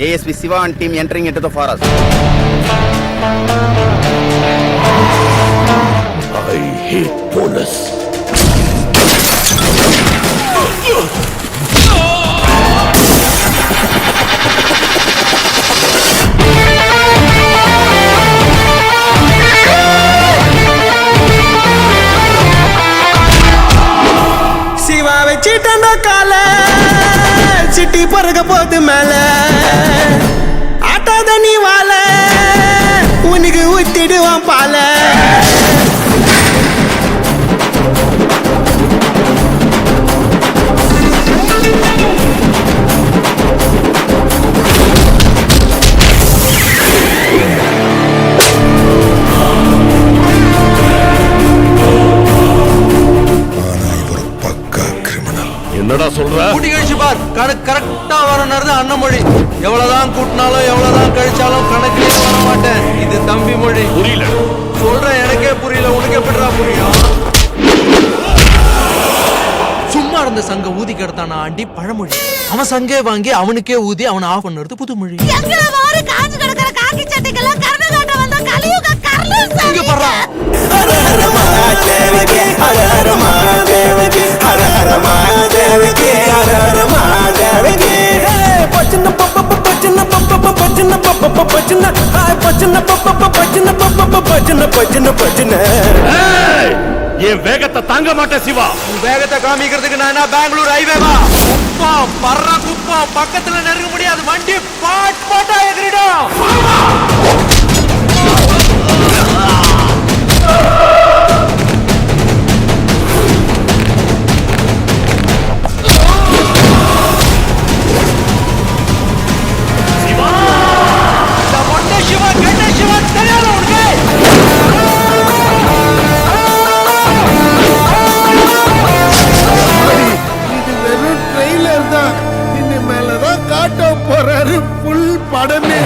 ASP Siva and team entering into the forest. I hate police. Siva வச்சிட்ட கால city பறக்க போது மேல ஆட்டாத நீ வாழ உனக்கு ஊத்திடுவான் பால என்னடா சொல்ற? கூட்டி கழிச்சு பார். கரெக்டா வரணுறது அண்ணமொழி. எவ்வளவுதான் கூட்டினாலும் எவ்வளவுதான் கழிச்சாலும் கணக்கிலே வர மாட்டேன். இது தம்பி மொழி. புரியல. சொல்றேன், எனக்கே புரியல, உனக்கு எப்படிடா புரியும்? சும்மா இருந்த சங்க ஊதி கிடத்தான ஆண்டி பழமொழி. அவன் சங்கே வாங்கி அவனுக்கே ஊதி அவன் ஆஃப் பண்ணுறது புதுமொழி. என் வேகத்தை தாங்க மாட்டேன் சிவா. வேகத்தை காமிக்கிறதுக்கு நான் என்ன பெங்களூர் ஹைவேவா? குப்பம் பர்ற குப்பம் பக்கத்துல நெருங்க முடியாது. வண்டி பாட்டா எதிரிடும். இனிமேலதான் காட்ட போறாரு புல் படமே.